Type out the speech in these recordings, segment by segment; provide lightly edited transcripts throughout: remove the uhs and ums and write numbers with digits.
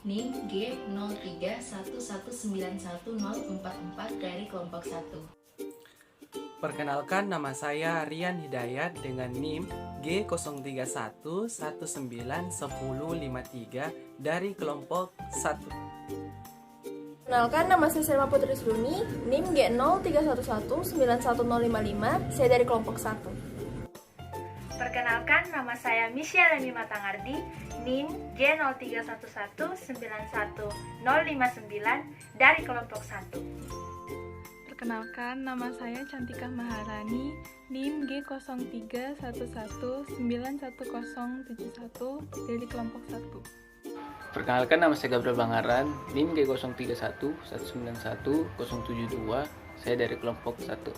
NIM G0311910044 dari kelompok 1. Perkenalkan, nama saya Rian Hidayat dengan NIM G0311911053 dari kelompok 1. Perkenalkan, nama saya Selma Putri Sluni, NIM G0311911055, saya dari kelompok 1. Perkenalkan, nama saya Misya Lemi Matangardi, NIM G0311911059 dari kelompok 1. Perkenalkan, nama saya Cantika Maharani, NIM G0311911071 dari kelompok 1. Perkenalkan, nama saya Gabriel Bangaran, NIM G0311911072, saya dari kelompok 1.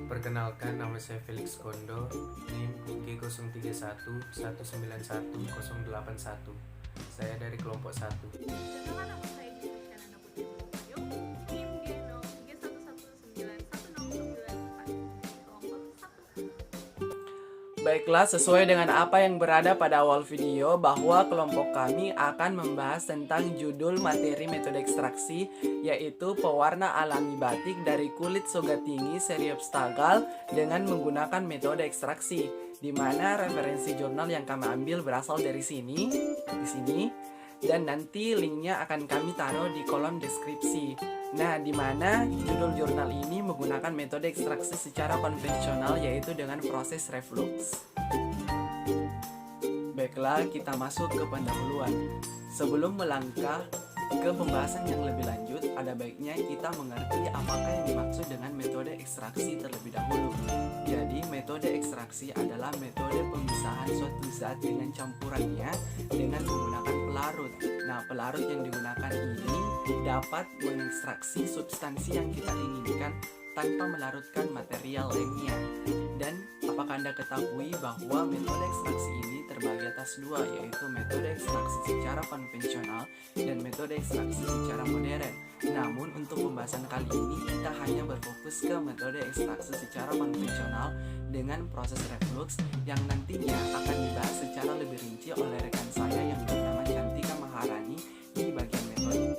Perkenalkan, nama saya Felix Kondo, NIM G0311911081, saya dari kelompok 1. Perkenalkan, nama saya Jessica Nana Putri Mulyo, NIM G01910994 kelompok 1. Baiklah, sesuai dengan apa yang berada pada awal video bahwa kelompok kami akan membahas tentang judul materi metode ekstraksi, yaitu pewarna alami batik dari kulit soga tinggi seri obstacle dengan menggunakan metode ekstraksi, di mana referensi jurnal yang kami ambil berasal dari sini, di sini, dan nanti linknya akan kami taruh di kolom deskripsi. Nah, di mana judul jurnal ini menggunakan metode ekstraksi secara konvensional, yaitu dengan proses reflux. Baiklah, kita masuk ke pendahuluan. Sebelum melangkah ke pembahasan yang lebih lanjut, ada baiknya kita mengerti apakah yang dimaksud dengan metode ekstraksi terlebih dahulu. Jadi, metode ekstraksi adalah metode pemisahan suatu zat dengan campurannya dengan menggunakan pelarut. Nah, pelarut yang digunakan ini dapat mengekstraksi substansi yang kita inginkan tanpa melarutkan material lainnya. Dan apakah Anda ketahui bahwa metode ekstraksi ini terbagi atas dua, yaitu metode ekstraksi secara konvensional dan metode ekstraksi secara modern. Namun untuk pembahasan kali ini kita hanya berfokus ke metode ekstraksi secara konvensional dengan proses reflux yang nantinya akan dibahas secara lebih rinci oleh rekan saya yang bernama Cantika Maharani di bagian metode.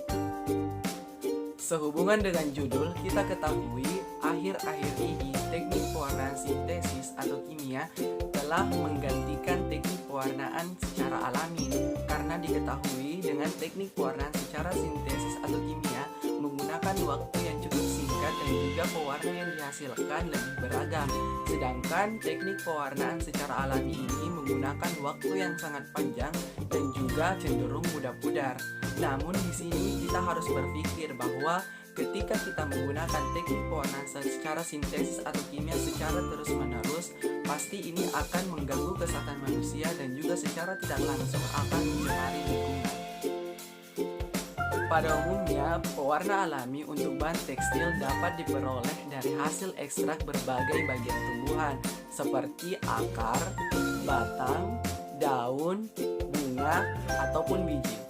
Sehubungan dengan judul, kita ketahui akhir-akhir ini teknik pewarnaan sintesis atau kimia telah menggantikan teknik pewarnaan secara alami, karena diketahui dengan teknik pewarnaan secara sintesis atau kimia menggunakan waktu yang cukup singkat dan juga pewarna yang dihasilkan lebih beragam. Sedangkan teknik pewarnaan secara alami ini menggunakan waktu yang sangat panjang dan juga cenderung mudah pudar. Namun di sini kita harus berpikir bahwa ketika kita menggunakan teknik pewarnaan secara sintesis atau kimia secara terus-menerus, pasti ini akan mengganggu kesehatan manusia dan juga secara tidak langsung akan mencemari lingkungan. Pada umumnya, pewarna alami untuk bahan tekstil dapat diperoleh dari hasil ekstrak berbagai bagian tumbuhan seperti akar, batang, daun, bunga, ataupun biji.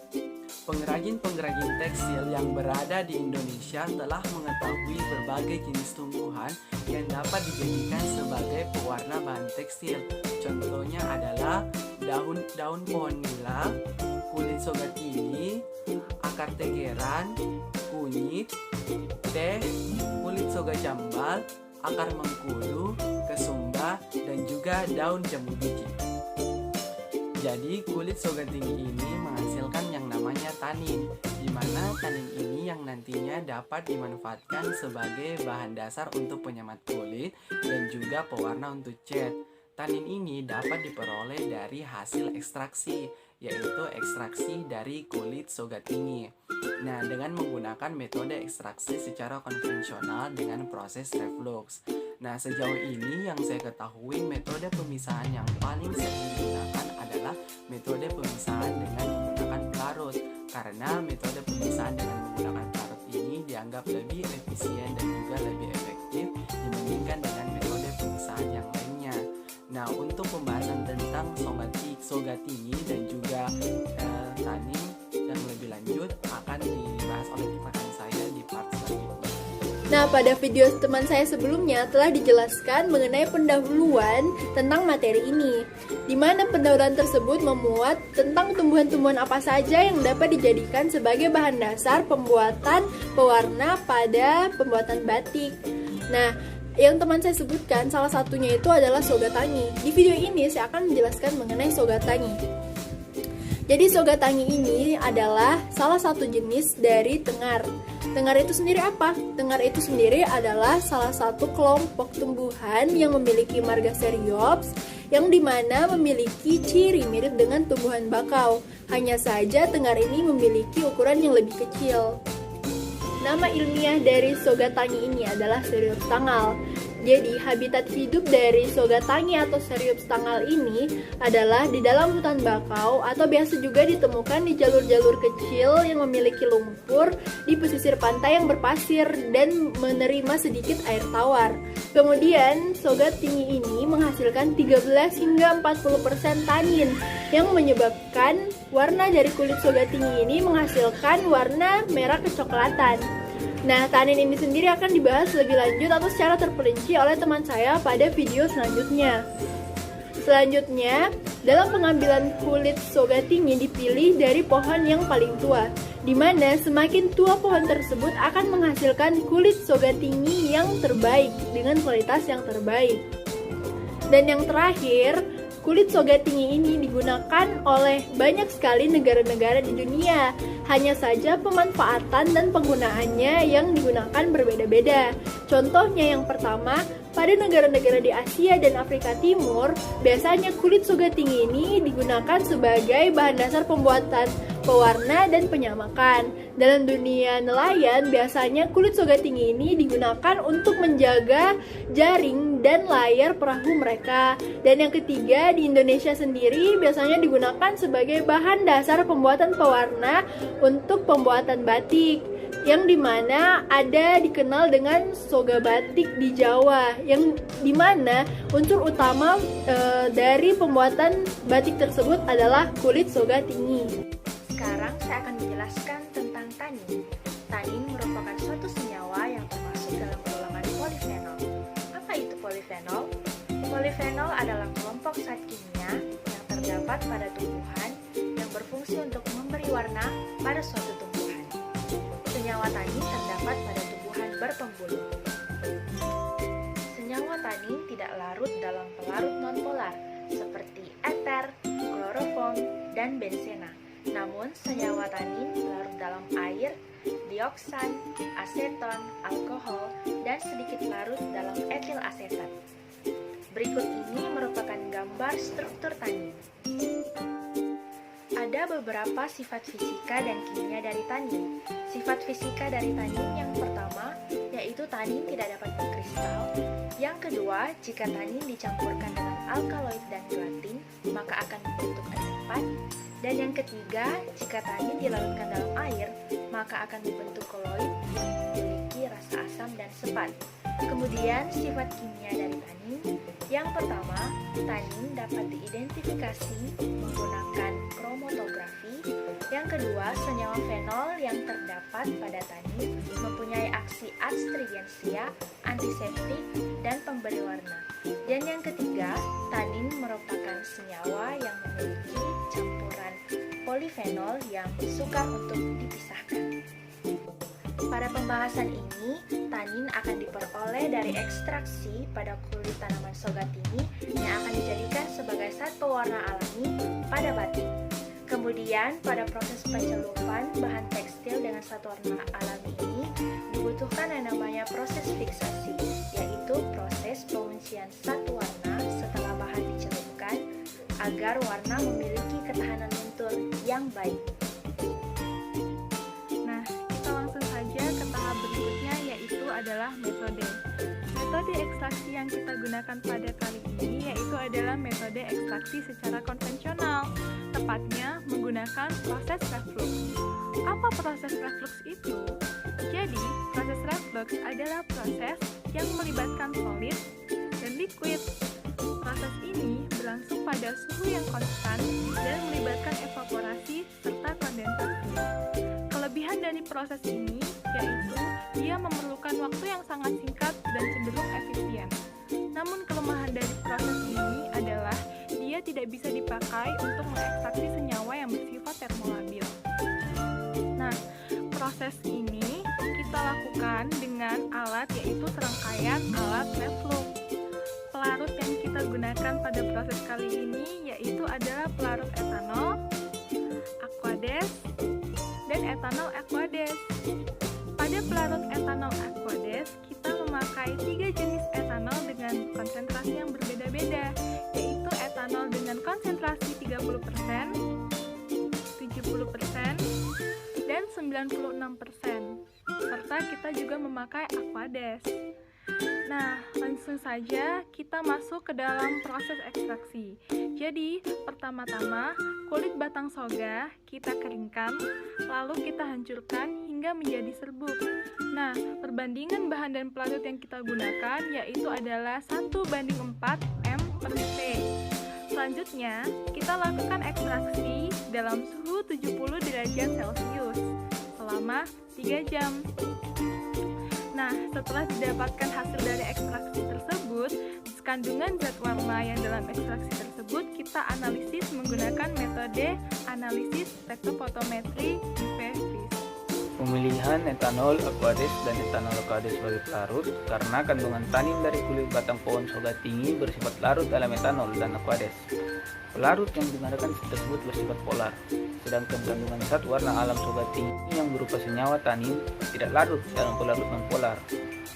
Pengrajin-pengrajin tekstil yang berada di Indonesia telah mengetahui berbagai jenis tumbuhan yang dapat dijadikan sebagai pewarna bahan tekstil. Contohnya adalah daun pohon nila, kulit soga tinggi, akar tegeran, kunyit, teh, kulit soga jambal, akar mengkudu, kesumba, dan juga daun jambu biji. Jadi kulit soga tinggi ini menghasilkan yang namanya tanin, di mana tanin ini yang nantinya dapat dimanfaatkan sebagai bahan dasar untuk penyemat kulit dan juga pewarna untuk cat. Tanin ini dapat diperoleh dari hasil ekstraksi, yaitu ekstraksi dari kulit soga tinggi. Nah, dengan menggunakan metode ekstraksi secara konvensional dengan proses reflux. Nah, sejauh ini yang saya ketahui metode pemisahan yang paling sering digunakan adalah metode pemisahan dengan menggunakan pelarut, karena metode pemisahan dengan menggunakan pelarut ini dianggap lebih efisien dan juga lebih efektif dibandingkan dengan metode pemisahan yang lainnya. Nah, untuk pembahasan tentang soga tinggi dan juga tanin yang lebih lanjut akan dibahas oleh rekan saya di part selanjutnya. Nah, pada video teman saya sebelumnya telah dijelaskan mengenai pendahuluan tentang materi ini, di mana pendahuluan tersebut memuat tentang tumbuhan-tumbuhan apa saja yang dapat dijadikan sebagai bahan dasar pembuatan pewarna pada pembuatan batik. Nah, yang teman saya sebutkan salah satunya itu adalah sogatangi. Di video ini saya akan menjelaskan mengenai sogatangi. Jadi sogatangi ini adalah salah satu jenis dari tengar. Tengar itu sendiri apa? Tengar itu sendiri adalah salah satu kelompok tumbuhan yang memiliki marga Seriops, yang dimana memiliki ciri mirip dengan tumbuhan bakau. Hanya saja tengar ini memiliki ukuran yang lebih kecil. Nama ilmiah dari sogatangi ini adalah Seriops tangal. Jadi, habitat hidup dari sogatangi atau Seriops tangal ini adalah di dalam hutan bakau atau biasa juga ditemukan di jalur-jalur kecil yang memiliki lumpur di pesisir pantai yang berpasir dan menerima sedikit air tawar. Kemudian, sogatangi ini menghasilkan 13 hingga 40% tanin yang menyebabkan warna dari kulit sogatangi ini menghasilkan warna merah kecoklatan. Nah, tanin ini sendiri akan dibahas lebih lanjut atau secara terperinci oleh teman saya pada video selanjutnya. Selanjutnya, dalam pengambilan kulit sogatangi dipilih dari pohon yang paling tua, di mana semakin tua pohon tersebut akan menghasilkan kulit sogatangi yang terbaik dengan kualitas yang terbaik. Dan yang terakhir, kulit sogatangi ini digunakan oleh banyak sekali negara-negara di dunia. Hanya saja pemanfaatan dan penggunaannya yang digunakan berbeda-beda. Contohnya yang pertama, pada negara-negara di Asia dan Afrika Timur, biasanya kulit sogatangi ini digunakan sebagai bahan dasar pembuatan pewarna dan penyamakan. Dalam dunia nelayan, biasanya kulit sogatangi ini digunakan untuk menjaga jaring dan layar perahu mereka. Dan yang ketiga, di Indonesia sendiri biasanya digunakan sebagai bahan dasar pembuatan pewarna untuk pembuatan batik, yang dimana ada dikenal dengan soga batik di Jawa, yang dimana unsur utama dari pembuatan batik tersebut adalah kulit sogatangi. Sekarang saya akan menjelaskan tentang tanin. Tanin merupakan suatu senyawa yang termasuk dalam golongan polifenol. Apa itu polifenol? Polifenol adalah kelompok zat kimia yang terdapat pada tumbuhan yang berfungsi untuk memberi warna pada suatu tumbuhan. Senyawa tanin terdapat pada tumbuhan berpembuluh. Senyawa tanin tidak larut dalam pelarut nonpolar seperti eter, kloroform, dan benzena. Namun, senyawa tanin larut dalam air, dioksan, aseton, alkohol, dan sedikit larut dalam etil asetat. Berikut ini merupakan gambar struktur tanin. Ada beberapa sifat fisika dan kimia dari tanin. Sifat fisika dari tanin yang pertama, yaitu tanin tidak dapat mengkristal. Yang kedua, jika tanin dicampurkan dengan alkaloid dan gelatin, maka akan membentuk asetat. Dan yang ketiga, jika tanin dilarutkan dalam air, maka akan membentuk koloid yang memiliki rasa asam dan sepat. Kemudian, sifat kimia dari tanin. Yang pertama, tanin dapat diidentifikasi menggunakan kromatografi. Yang kedua, senyawa fenol yang terdapat pada tanin mempunyai aksi astringensia, antiseptik, dan pemberi warna. Dan yang ketiga, tanin merupakan senyawa yang memiliki campuran polifenol yang sukar untuk dipisahkan. Pada pembahasan ini, tanin akan diperoleh dari ekstraksi pada kulit tanaman sogatangi yang akan dijadikan sebagai zat pewarna alami pada batik. Kemudian, pada proses pencelupan bahan tekstil dengan zat warna alami ini dibutuhkan yang namanya proses fiksasi, yaitu proses penguncian zat warna setelah bahan dicelupkan agar warna memiliki ketahanan lentur yang baik. Nah, kita langsung saja ke tahap berikutnya, yaitu adalah metode. Metode ekstraksi yang kita gunakan pada kali ini yaitu adalah metode ekstraksi secara konvensional, tepatnya menggunakan proses reflux. Apa proses reflux itu? Jadi, proses reflux adalah proses yang melibatkan solid dan liquid. Proses ini berlangsung pada suhu yang konstan dan melibatkan evaporasi serta kondensasi. Kelebihan dari proses ini yaitu dia memerlukan waktu yang sangat singkat dan cenderung efisien. Namun kelemahan dari proses ini adalah dia tidak bisa dipakai untuk mengekstraksi senyawa yang bersifat termolabil. Nah, proses ini kita lakukan dengan alat yaitu serangkaian alat Revlux. Pelarut yang kita gunakan pada proses kali ini yaitu adalah pelarut etanol, Aquades, dan etanol Aquades. Pada pelarut etanol Aquades, kita memakai 3 jenis etanol dengan konsentrasi yang berbeda-beda, yaitu etanol dengan konsentrasi 30%, 70%, dan 96%. Serta kita juga memakai Aquades. Nah, langsung saja kita masuk ke dalam proses ekstraksi. Jadi, pertama-tama kulit batang soga kita keringkan, lalu kita hancurkan hingga menjadi serbuk. Nah, perbandingan bahan dan pelarut yang kita gunakan yaitu adalah 1:4 M/C. Selanjutnya, kita lakukan ekstraksi dalam suhu 70 derajat Celcius selama 3 jam. Nah, setelah didapatkan hasil dari ekstraksi tersebut, kandungan zat warna yang dalam ekstraksi tersebut kita analisis menggunakan metode analisis spektrofotometri UV-Vis. Pemilihan etanol Aquades dan etanol Aquades sebagai pelarut karena kandungan tanin dari kulit batang pohon soga tinggi bersifat larut dalam etanol dan Aquades. Pelarut yang digunakan tersebut bersifat polar, sedangkan kandungan zat warna alam soga tinggi yang berupa senyawa tanin tidak larut dalam pelarut nonpolar.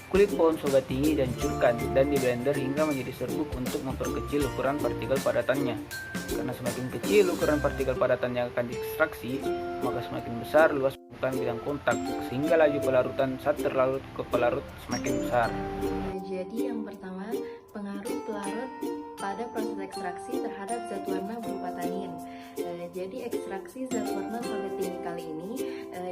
Kulit pohon soga tinggi dihancurkan dan diblender hingga menjadi serbuk untuk memperkecil ukuran partikel padatannya. Karena semakin kecil ukuran partikel padatan yang akan diekstraksi, maka semakin besar luas permukaan bidang kontak, sehingga laju pelarutan zat terlarut ke pelarut semakin besar. Jadi yang pertama, pengaruh pelarut pada proses ekstraksi terhadap zat warna berupa tanin. Jadi ekstraksi zat warna soga tinggi kali ini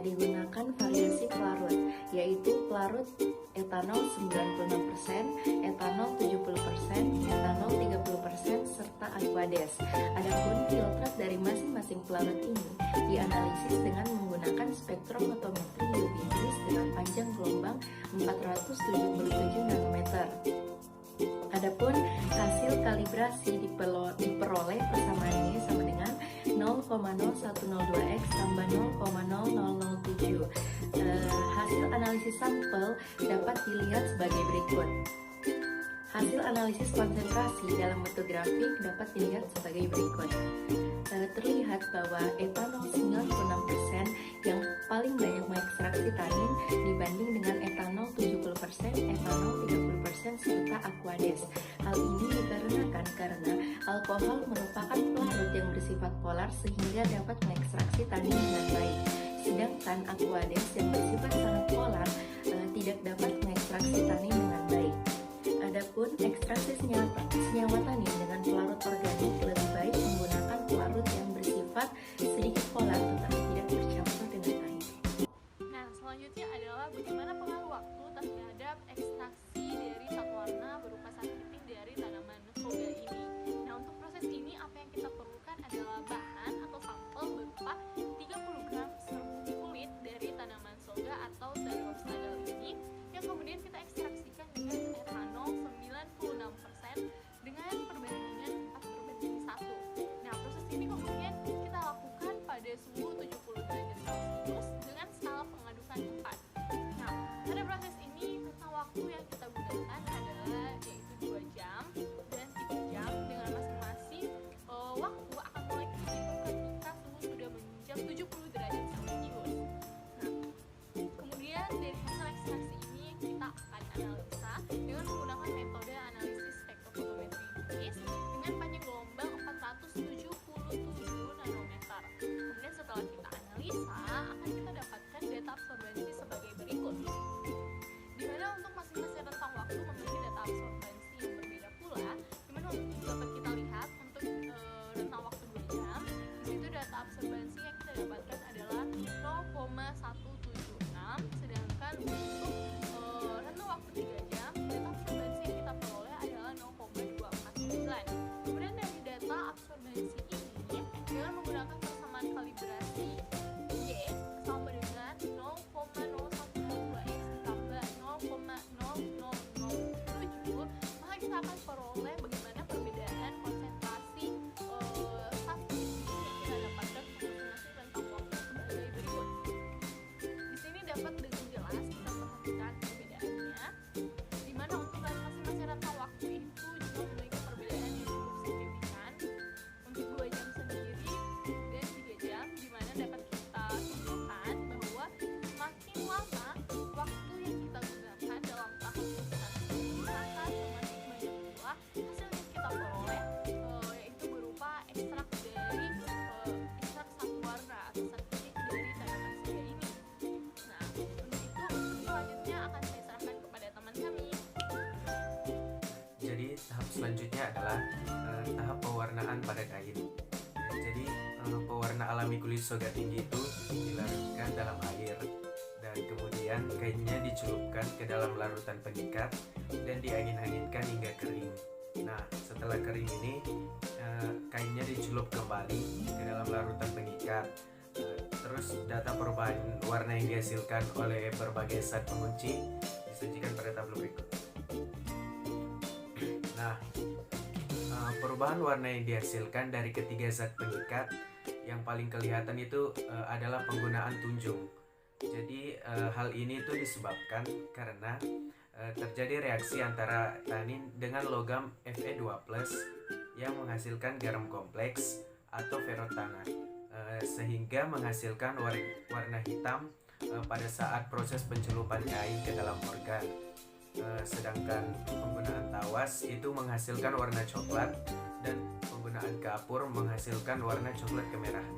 digunakan variasi pelarut, yaitu pelarut etanol 96%, etanol 70%, etanol 30%, serta Aquades. Adapun filtrat dari masing-masing pelarut ini dianalisis dengan menggunakan spektrofotometri UV-Vis dengan panjang gelombang 477 nanometer. Adapun hasil kalibrasi diperoleh persamaannya sama dengan 0,0102x tambah 0,0007. Hasil analisis sampel dapat dilihat sebagai berikut. Hasil analisis konsentrasi dalam bentuk grafik dapat dilihat sebagai berikut. Terlihat bahwa etanol 96% yang paling banyak mengekstraksi tanin dibanding dengan etanol 70%, etanol 30%, serta Aquades. Hal ini dikarenakan karena alkohol merupakan pelarut yang bersifat polar sehingga dapat mengekstraksi tanin dengan baik. Sedangkan Aquades yang bersifat sangat polar tidak dapat mengekstraksi tanin dengan baik. Adapun ekstraksi senyawa tanin dengan pelarut organik lebih baik menggunakan pelarut yang bersifat sedikit polar tetapi tidak bercampur dengan air. Nah, selanjutnya adalah bagaimana pengaruh waktu terhadap ekstraksi dari zat warna berupa zat penting dari tanaman soga ini. Nah, untuk proses ini apa yang kita perlukan adalah bahan atau sampel berupa 30 gram serbuk kulit dari tanaman soga atau Xylella ini yang kemudian kita ekstraksikan dengan etanol 96% dengan perbandingan peroleh bagaimana perbedaan konsentrasi zat fisik yang kita dapatkan masing-masing rentang waktu sebagai berikut. Di sini dapat dengan jelas kita perhatikan perbedaannya, di mana untuk masing-masing rentang waktu itu juga memiliki perbedaan yang cukup signifikan. Untuk 2 jam sendiri dan 3 jam, di mana dapat kita simpulkan bahwa semakin lama waktu yang kita gunakan dalam tahap tersebut, maka semakin banyak pula hasil yang kita peroleh, yaitu berupa ekstrak dari ekstrak sat warna atau zat fisik dari tanaman surya ini. Nah, untuk itu selanjutnya akan saya serahkan kepada teman kami. Jadi tahap selanjutnya adalah tahap pewarnaan pada kain. Jadi pewarna alami kulit soga tinggi itu dilarutkan dalam air dan kemudian kainnya dicelupkan ke dalam larutan pengikat dan diangin-anginkan hingga kering. Nah, setelah kering ini kainnya dicelup kembali ke dalam larutan pengikat. Terus data perubahan warna yang dihasilkan oleh berbagai zat pengunci disajikan pada tabel berikut. Nah, perubahan warna yang dihasilkan dari ketiga zat pengikat yang paling kelihatan itu adalah penggunaan tunjung. Jadi hal ini itu disebabkan karena terjadi reaksi antara tanin dengan logam Fe2+ yang menghasilkan garam kompleks atau ferrotana, sehingga menghasilkan warna hitam pada saat proses pencelupan kain ke dalam organ. Sedangkan penggunaan tawas itu menghasilkan warna coklat dan penggunaan kapur menghasilkan warna coklat kemerahan.